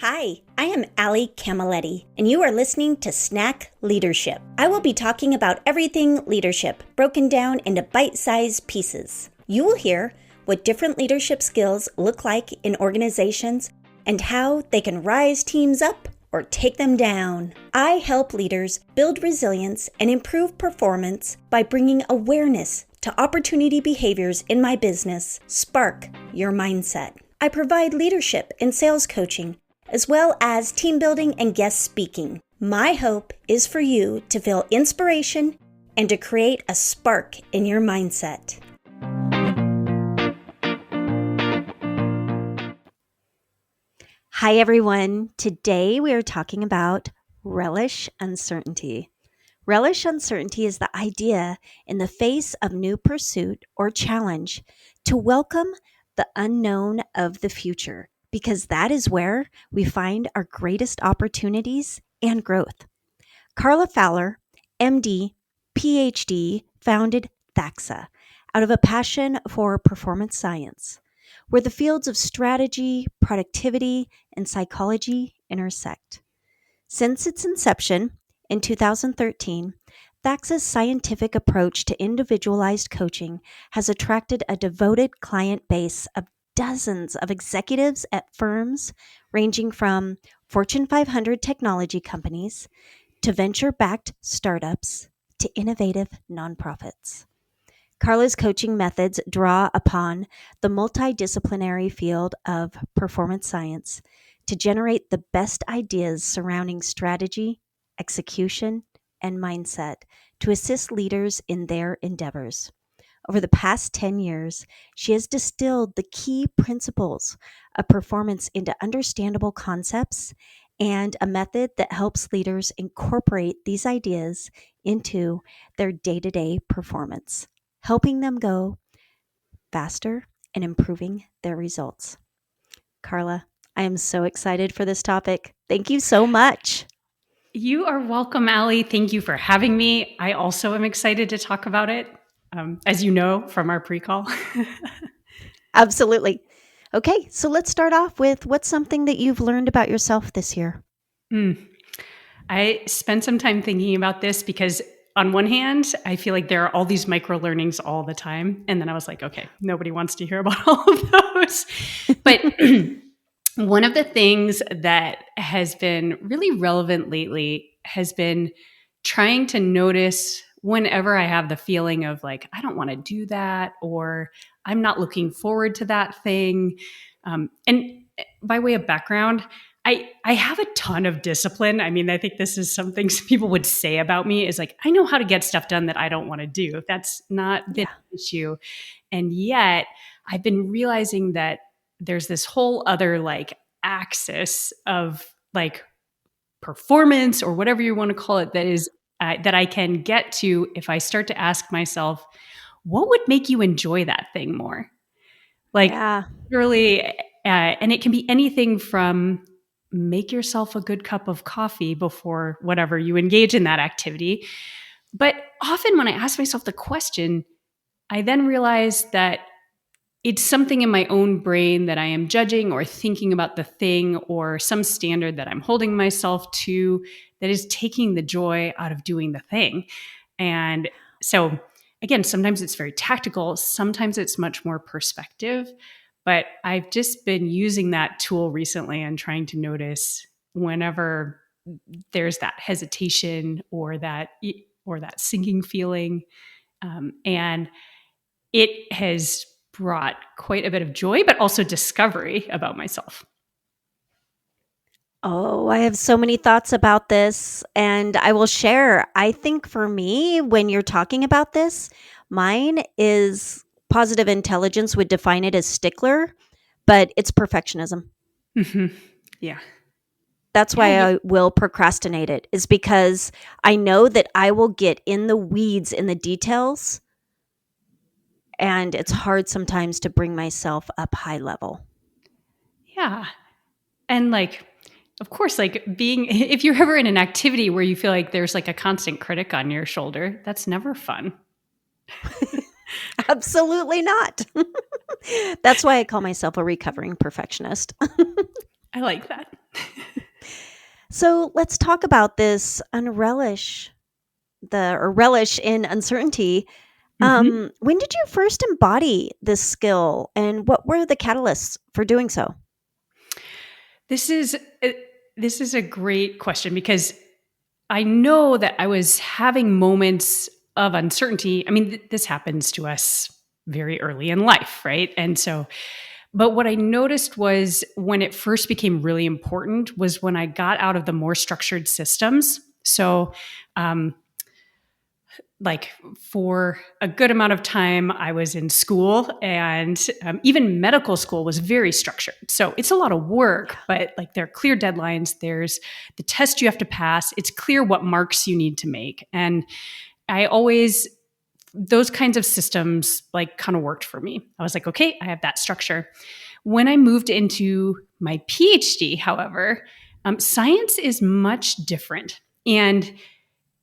Hi, I am Allie Camilletti, and you are listening to Snack Leadership. I will be talking about everything leadership, broken down into bite-sized pieces. You will hear what different leadership skills look like in organizations and how they can rise teams up or take them down. I help leaders build resilience and improve performance by bringing awareness to opportunity behaviors in my business. Spark your mindset. I provide leadership and sales coaching, as well as team building and guest speaking. My hope is for you to feel inspiration and to create a spark in your mindset. Hi, everyone. Today we are talking about relish uncertainty. Relish uncertainty is the idea in the face of new pursuit or challenge to welcome the unknown of the future, because that is where we find our greatest opportunities and growth. Carla Fowler, MD, PhD, founded THAXA out of a passion for performance science, where the fields of strategy, productivity, and psychology intersect. Since its inception in 2013, THAXA's scientific approach to individualized coaching has attracted a devoted client base of dozens of executives at firms ranging from Fortune 500 technology companies to venture-backed startups to innovative nonprofits. Carla's coaching methods draw upon the multidisciplinary field of performance science to generate the best ideas surrounding strategy, execution, and mindset to assist leaders in their endeavors. Over the past 10 years, she has distilled the key principles of performance into understandable concepts and a method that helps leaders incorporate these ideas into their day-to-day performance, helping them go faster and improving their results. Carla, I am so excited for this topic. Thank you so much. You are welcome, Allie. Thank you for having me. I also am excited to talk about it, as you know from our pre-call. Absolutely. Okay, so let's start off with what's something that you've learned about yourself this year? I spent some time thinking about this because on one hand, I feel like there are all these micro learnings all the time. And then I was like, okay, nobody wants to hear about all of those. But one of the things that has been really relevant lately has been trying to notice whenever I have the feeling of like, I don't want to do that, or I'm not looking forward to that thing. And by way of background, I have a ton of discipline. I mean, I think this is something people would say about me is like, I know how to get stuff done that I don't want to do. That's not been an issue. And yet I've been realizing that there's this whole other like axis of like performance or whatever you want to call it that is that I can get to if I start to ask myself, what would make you enjoy that thing more? Like really, and it can be anything from make yourself a good cup of coffee before whatever you engage in that activity. But often when I ask myself the question, I then realize that it's something in my own brain that I am judging or thinking about the thing or some standard that I'm holding myself to that is taking the joy out of doing the thing. And so, again, sometimes it's very tactical, sometimes it's much more perspective. But I've just been using that tool recently and trying to notice whenever there's that hesitation or that sinking feeling. And it has brought quite a bit of joy, but also discovery about myself. Oh, I have so many thoughts about this, and I will share. I think for me, when you're talking about this, mine is positive intelligence would define it as stickler, but it's perfectionism. Mm-hmm. Yeah. That's why I will procrastinate it, is because I know that I will get in the weeds in the details, and it's hard sometimes to bring myself up high level. Yeah. And like, of course, like if you're ever in an activity where you feel like there's like a constant critic on your shoulder, that's never fun. Absolutely not. That's why I call myself a recovering perfectionist. I like that. So let's talk about this unrelish relish in uncertainty. Mhm. When did you first embody this skill, and what were the catalysts for doing so? This is a, this is a great question because I know that I was having moments of uncertainty. I mean, this happens to us very early in life, right? And so, but what I noticed was when it first became really important was when I got out of the more structured systems. So, um, like for a good amount of time, I was in school, and even medical school was very structured. So it's a lot of work, Yeah. but like there are clear deadlines. There's the test you have to pass. It's clear what marks you need to make. And I always, those kinds of systems like kind of worked for me. I was like, okay, I have that structure. When I moved into my PhD, however, science is much different. And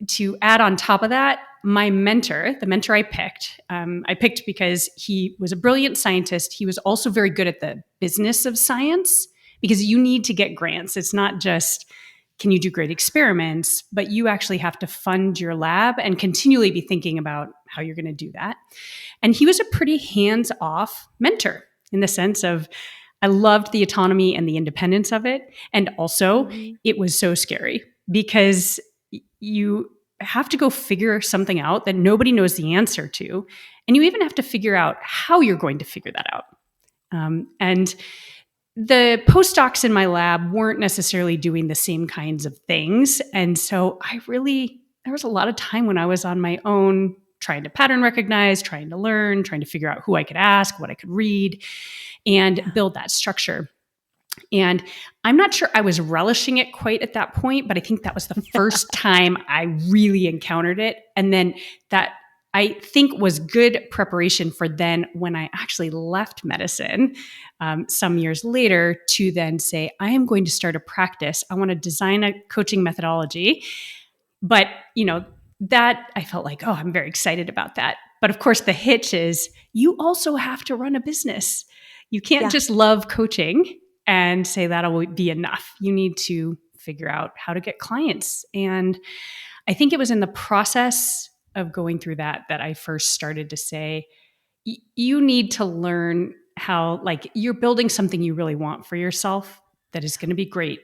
to add on top of that, my mentor, the mentor I picked because he was a brilliant scientist. He was also very good at the business of science because you need to get grants. It's not just can you do great experiments, but you actually have to fund your lab and continually be thinking about how you're going to do that. And he was a pretty hands off mentor in the sense of I loved the autonomy and the independence of it. And also, Mhm. it was so scary because you have to go figure something out that nobody knows the answer to. And you even have to figure out how you're going to figure that out. And the postdocs in my lab weren't necessarily doing the same kinds of things. And so there was a lot of time when I was on my own trying to pattern recognize, trying to learn, trying to figure out who I could ask, what I could read, and Yeah. build that structure. And I'm not sure I was relishing it quite at that point, but I think that was the first time I really encountered it. And then that I think was good preparation for then when I actually left medicine some years later to then say, I am going to start a practice. I want to design a coaching methodology. But, that I felt like, oh, I'm very excited about that. But of course, the hitch is you also have to run a business. You can't Yeah. just love coaching and say that'll be enough. You need to figure out how to get clients. And I think it was in the process of going through that I first started to say, you need to learn how, like, you're building something you really want for yourself that is going to be great.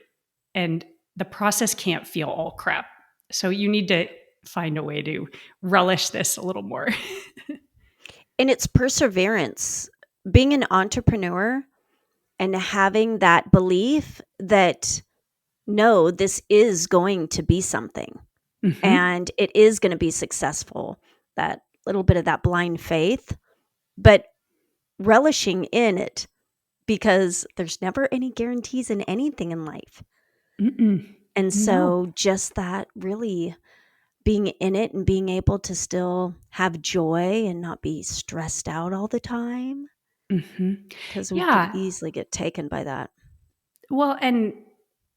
And the process can't feel all crap. So you need to find a way to relish this a little more. And it's perseverance. Being an entrepreneur and having that belief that, no, this is going to be something Hmm. and it is going to be successful. That little bit of that blind faith, but relishing in it because there's never any guarantees in anything in life. Mm-mm. And No. so just that really being in it and being able to still have joy and not be stressed out all the time Hmm. because we could Yeah. easily get taken by that. Well, and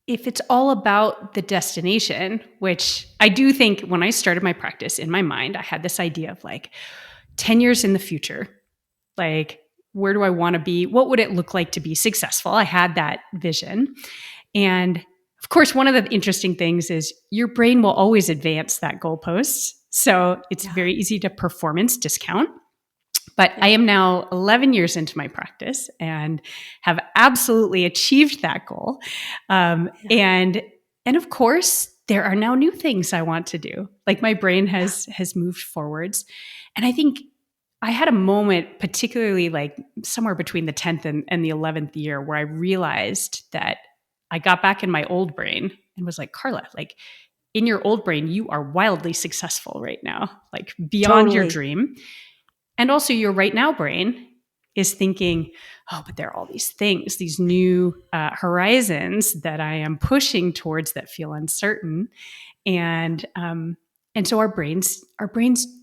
if it's all about the destination, which I do think when I started my practice in my mind, I had this idea of like 10 years in the future, like, where do I want to be? What would it look like to be successful? I had that vision. And of course, one of the interesting things is your brain will always advance that goalpost. So it's Yeah. very easy to performance discount. But I Yeah. am now 11 years into my practice and have absolutely achieved that goal. Um, Yeah. and and of course, there are now new things I want to do. Like my brain Yeah. has moved forwards, and I think I had a moment, particularly like somewhere between the 10th and the 11th year, where I realized that I got back in my old brain and was like, Carla, like in your old brain, you are wildly successful right now, like beyond your Totally. dream. And also, your right now brain is thinking, oh, but there are all these things, these new horizons that I am pushing towards that feel uncertain. And so our brains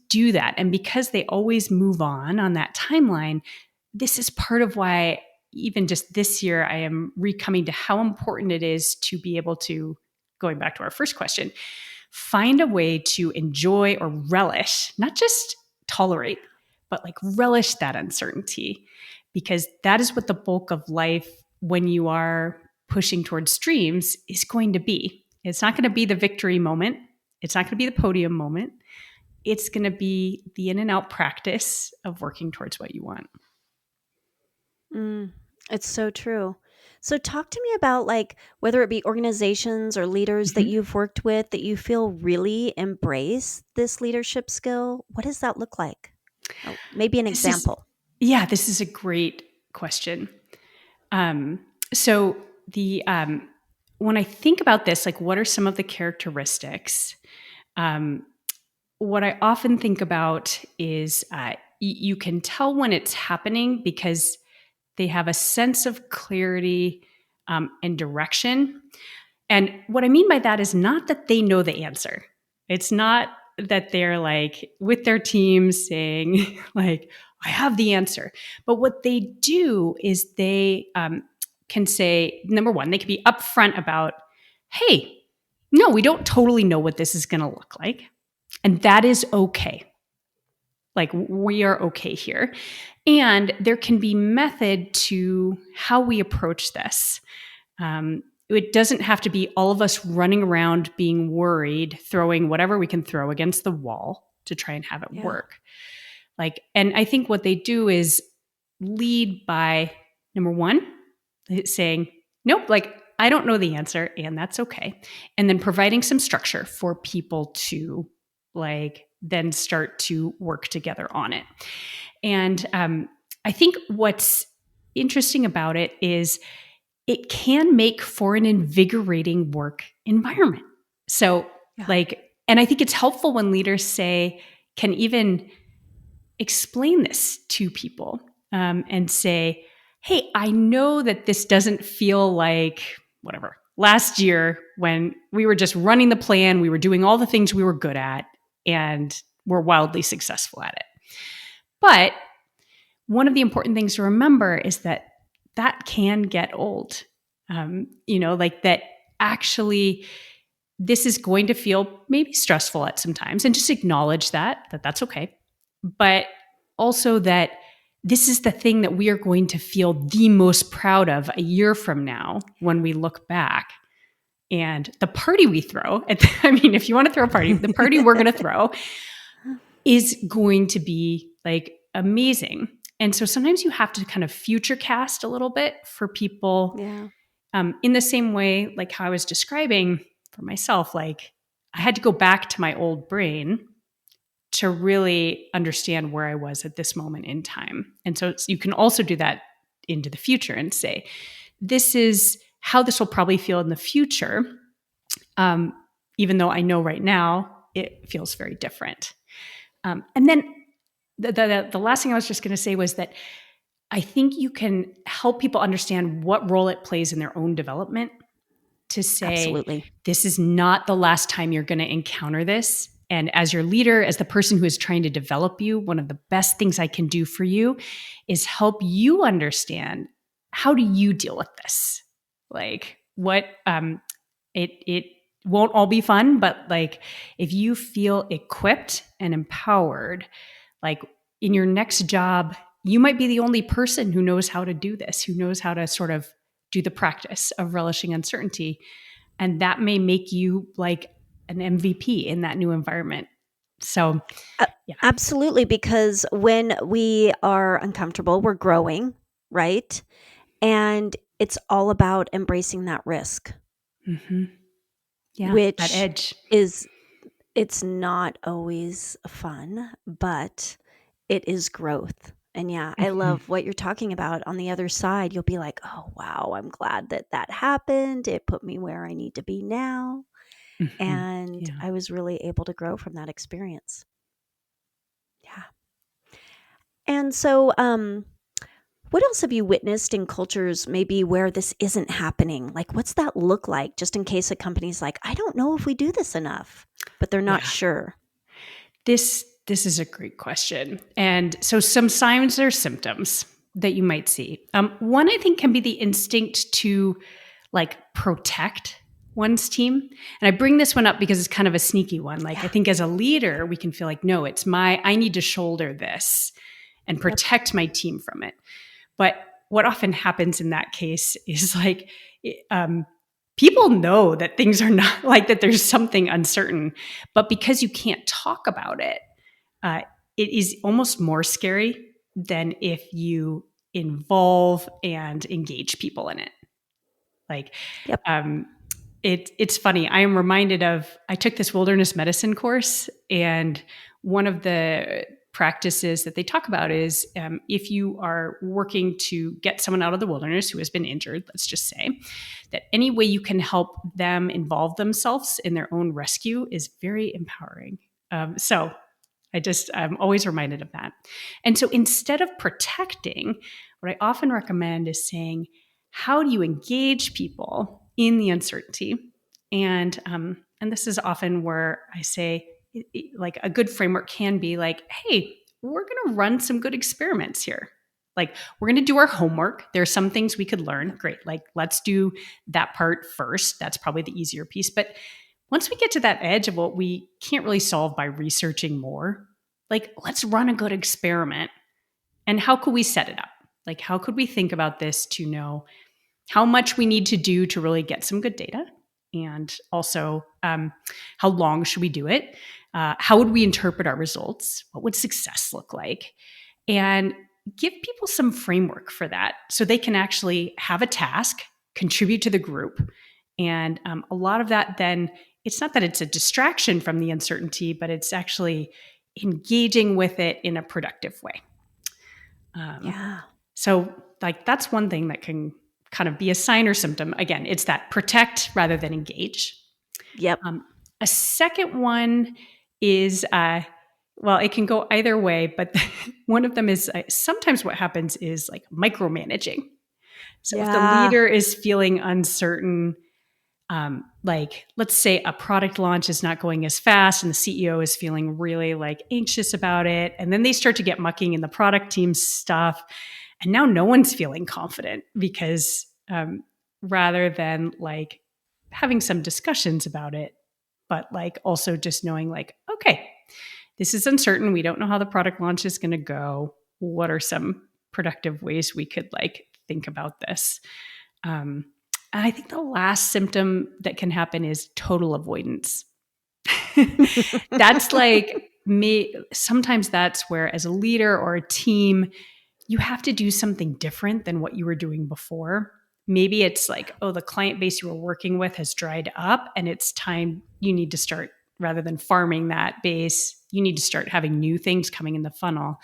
do that. And because they always move on that timeline, this is part of why even just this year I am recoming to how important it is to be able to, going back to our first question, find a way to enjoy or relish, not just tolerate, but like relish that uncertainty, because that is what the bulk of life when you are pushing towards streams is going to be. It's not going to be the victory moment. It's not going to be the podium moment. It's going to be the in and out practice of working towards what you want. It's so true. So talk to me about like whether it be organizations or leaders that Mhm. you've worked with that you feel really embrace this leadership skill. What does that look like? Maybe an This is, example. this is a great question. Um, so the when I think about this, like, what are some of the characteristics? Um, what I often think about is you can tell when it's happening because they have a sense of clarity and direction. And what I mean by that is not that they know the answer. It's not that they're like with their team saying, like, I have the answer. But what they do is they can say, number one, they can be upfront about, hey, no, we don't totally know what this is going to look like. And that is okay. Like, we are okay here. And there can be method to how we approach this. It doesn't have to be all of us running around being worried, throwing whatever we can throw against the wall to try and have it Yeah. work. Like, and I think what they do is lead by, number one, saying, nope, like, I don't know the answer, and that's okay. And then providing some structure for people to, like, then start to work together on it. And I think what's interesting about it is it can make for an invigorating work environment. So, Yeah. like, and I think it's helpful when leaders can even explain this to people and say, hey, I know that this doesn't feel like whatever. Last year, when we were just running the plan, we were doing all the things we were good at, and we're wildly successful at it. But one of the important things to remember is that that can get old. Like that actually this is going to feel maybe stressful at some times, and just acknowledge that that's okay. But also that this is the thing that we are going to feel the most proud of a year from now when we look back. And the party we throw, if you want to throw a party, the party we're going to throw is going to be like amazing. And so sometimes you have to kind of future cast a little bit for people Yeah. in the same way, like how I was describing for myself, like I had to go back to my old brain to really understand where I was at this moment in time. And so you can also do that into the future and say, this is how this will probably feel in the future. Even though I know right now it feels very different. And then the last thing I was just going to say was that I think you can help people understand what role it plays in their own development to say, Absolutely. this is not the last time you're going to encounter this. And as your leader, as the person who is trying to develop you, one of the best things I can do for you is help you understand, how do you deal with this? Like, what it won't all be fun, but like if you feel equipped and empowered, like in your next job, you might be the only person who knows how to do this, who knows how to sort of do the practice of relishing uncertainty. And that may make you like an MVP in that new environment. So, Uh, yeah. Absolutely. Because when we are uncomfortable, we're growing, right? And it's all about embracing that risk, Mm-hmm. Yeah. That which edge. is, it's not always fun, but it is growth. And yeah, I Mm-hmm. love what you're talking about. On the other side, you'll be like, oh, wow, I'm glad that that happened. It put me where I need to be now. Mm-hmm. And Yeah. I was really able to grow from that experience. Yeah. And so, what else have you witnessed in cultures maybe where this isn't happening? Like, what's that look like just in case a company's like, I don't know if we do this enough, but they're not Yeah. sure? This is a great question. And so some signs or symptoms that you might see. One, I think, can be the instinct to like protect one's team. And I bring this one up because it's kind of a sneaky one. Like, I Yeah. think as a leader, we can feel like, no, I need to shoulder this and Yep. protect my team from it. But what often happens in that case is like, people know that things are not like that, there's something uncertain, but because you can't talk about it, it is almost more scary than if you involve and engage people in it. Like, Yep. it's funny. I am reminded of, I took this wilderness medicine course, and one of the practices that they talk about is if you are working to get someone out of the wilderness who has been injured, let's just say, that any way you can help them involve themselves in their own rescue is very empowering. So I'm always reminded of that. And so instead of protecting, what I often recommend is saying, how do you engage people in the uncertainty? And this is often where I say, like, a good framework can be like, hey, we're going to run some good experiments here. Like, we're going to do our homework. There are some things we could learn. Great. Like, let's do that part first. That's probably the easier piece. But once we get to that edge of what we can't really solve by researching more, like, let's run a good experiment. And how could we set it up? Like, how could we think about this to know how much we need to do to really get some good data? And also, how long should we do it? How would we interpret our results? What would success look like? And give people some framework for that so they can actually have a task, contribute to the group. And a lot of that, then, it's not that it's a distraction from the uncertainty, but it's actually engaging with it in a productive way. So, like, that's one thing that can kind of be a sign or symptom. Again, it's that protect rather than engage. Yep. A second one is, it can go either way, but one of them is sometimes what happens is like micromanaging. So if the leader is feeling uncertain, like, let's say a product launch is not going as fast and the CEO is feeling really like anxious about it. And then they start to get mucking in the product team's stuff. And now no one's feeling confident because rather than like having some discussions about it, but like also just knowing like, okay, this is uncertain. We don't know how the product launch is going to go. What are some productive ways we could like think about this? And I think the last symptom that can happen is total avoidance. That's like me. Sometimes that's where, as a leader or a team, you have to do something different than what you were doing before. Maybe it's like, oh, the client base you were working with has dried up and it's time you need to start, rather than farming that base, you need to start having new things coming in the funnel.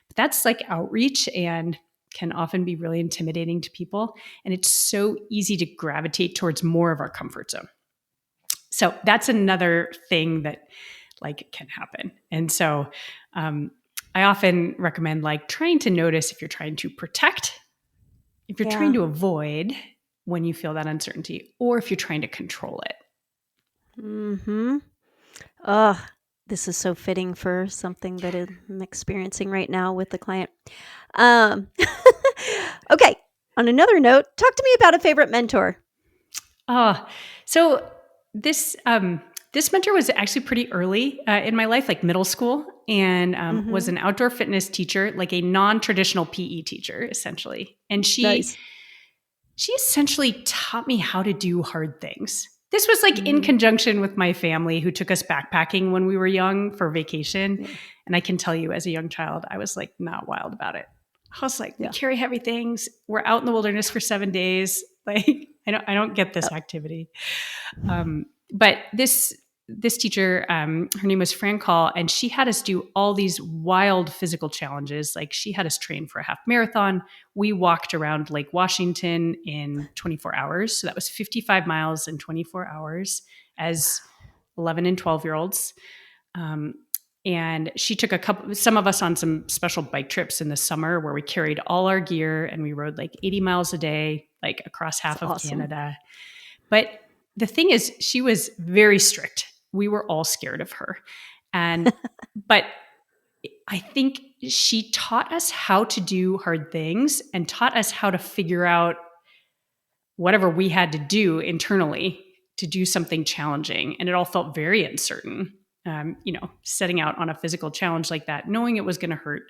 But that's like outreach and can often be really intimidating to people. And it's so easy to gravitate towards more of our comfort zone. So that's another thing that like can happen. And so I often recommend like trying to notice if you're trying to protect, if you're trying to avoid when you feel that uncertainty, or if you're trying to control it. Mm-hmm. Oh, this is so fitting for something that I'm experiencing right now with the client. Okay. On another note, talk to me about a favorite mentor. So this mentor was actually pretty early in my life, like middle school, and was an outdoor fitness teacher, like a non-traditional PE teacher, essentially. And she essentially taught me how to do hard things. This was like in conjunction with my family, who took us backpacking when we were young for vacation. Yeah. And I can tell you, as a young child, I was like not wild about it. I was like, we carry heavy things. We're out in the wilderness for 7 days. Like, I don't get this activity. But this teacher, her name was Fran Call, and she had us do all these wild physical challenges. Like, she had us train for a half marathon. We walked around Lake Washington in 24 hours. So that was 55 miles in 24 hours as 11 and 12-year-olds. And she took some of us on some special bike trips in the summer where we carried all our gear and we rode like 80 miles a day, like across half of Canada. But the thing is, she was very strict. We were all scared of her. But I think she taught us how to do hard things and taught us how to figure out whatever we had to do internally to do something challenging. And it all felt very uncertain. Setting out on a physical challenge like that, knowing it was going to hurt.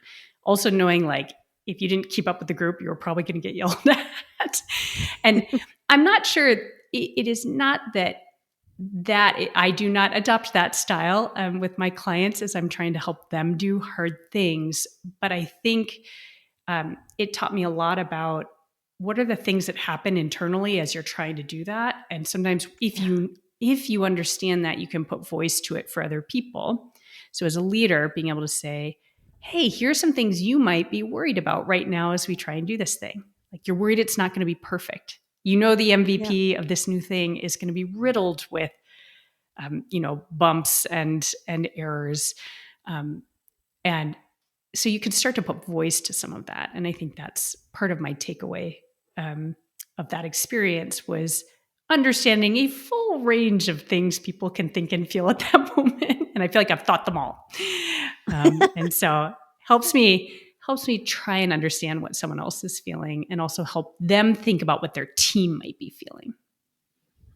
Also knowing like, if you didn't keep up with the group, you were probably going to get yelled at. And I'm not sure it is not that I do not adopt that style with my clients as I'm trying to help them do hard things. But I think it taught me a lot about what are the things that happen internally as you're trying to do that. And sometimes if you understand that, you can put voice to it for other people. So as a leader, being able to say, hey, here's some things you might be worried about right now as we try and do this thing. Like you're worried it's not going to be perfect. The MVP of this new thing is going to be riddled with, bumps and errors. And so you can start to put voice to some of that. And I think that's part of my takeaway of that experience was understanding a full range of things people can think and feel at that moment. And I feel like I've thought them all. And so helps me try and understand what someone else is feeling and also help them think about what their team might be feeling.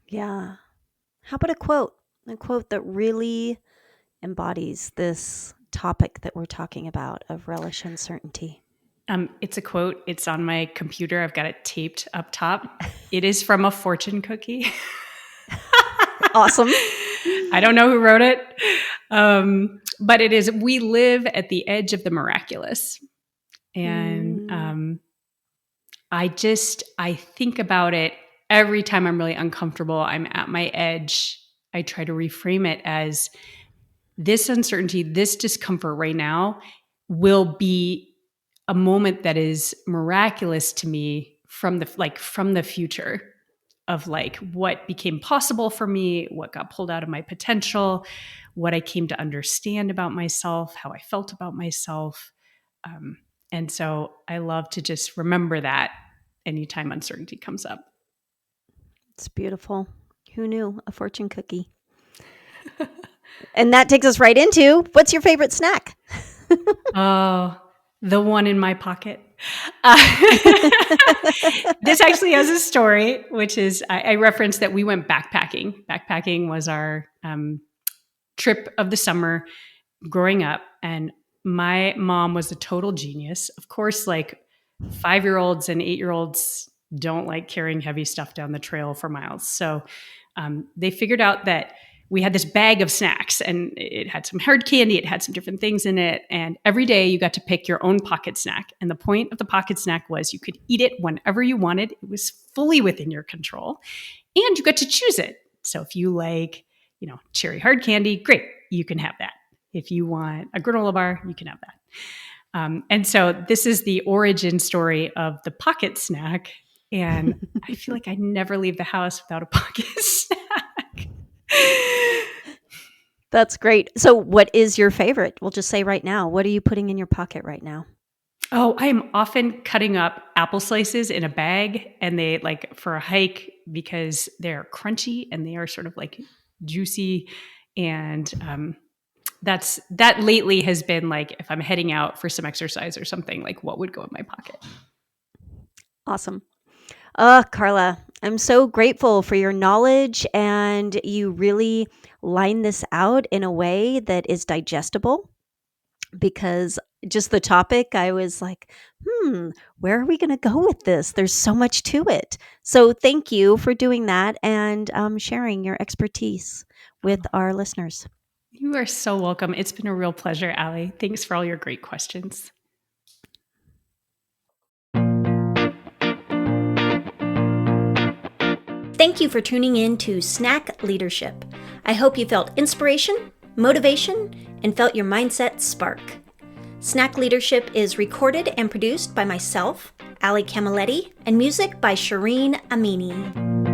Yeah. How about a quote that really embodies this topic that we're talking about of relish uncertainty? It's a quote. It's on my computer. I've got it taped up top. It is from a fortune cookie. Awesome. I don't know who wrote it. But it is, we live at the edge of the miraculous. And I think about it every time I'm really uncomfortable. I'm at my edge. I try to reframe it as this uncertainty, this discomfort right now will be a moment that is miraculous to me from the future of like what became possible for me, what got pulled out of my potential, what I came to understand about myself, how I felt about myself. And so I love to just remember that anytime uncertainty comes up. It's beautiful. Who knew? A fortune cookie. And that takes us right into, what's your favorite snack? Oh, the one in my pocket. This actually has a story, which is I referenced that we went backpacking. Backpacking was our trip of the summer growing up. And my mom was a total genius. Of course, like 5-year-olds and 8-year-olds don't like carrying heavy stuff down the trail for miles. So they figured out that we had this bag of snacks and it had some hard candy. It had some different things in it. And every day you got to pick your own pocket snack. And the point of the pocket snack was you could eat it whenever you wanted. It was fully within your control and you got to choose it. So if you like, cherry hard candy, great, you can have that. If you want a granola bar, you can have that. And so this is the origin story of the pocket snack. And I feel like I never leave the house without a pocket snack. That's great. So what is your favorite? We'll just say right now, what are you putting in your pocket right now? Oh, I am often cutting up apple slices in a bag and they like for a hike because they're crunchy and they are sort of like juicy. And that lately has been like, if I'm heading out for some exercise or something, like what would go in my pocket. Awesome. Carla, I'm so grateful for your knowledge and you really line this out in a way that is digestible because just the topic, I was like, where are we going to go with this? There's so much to it. So thank you for doing that and sharing your expertise with our listeners. You are so welcome. It's been a real pleasure, Allie. Thanks for all your great questions. Thank you for tuning in to Snack Leadership. I hope you felt inspiration, motivation, and felt your mindset spark. Snack Leadership is recorded and produced by myself, Allie Camilletti, and music by Shireen Amini.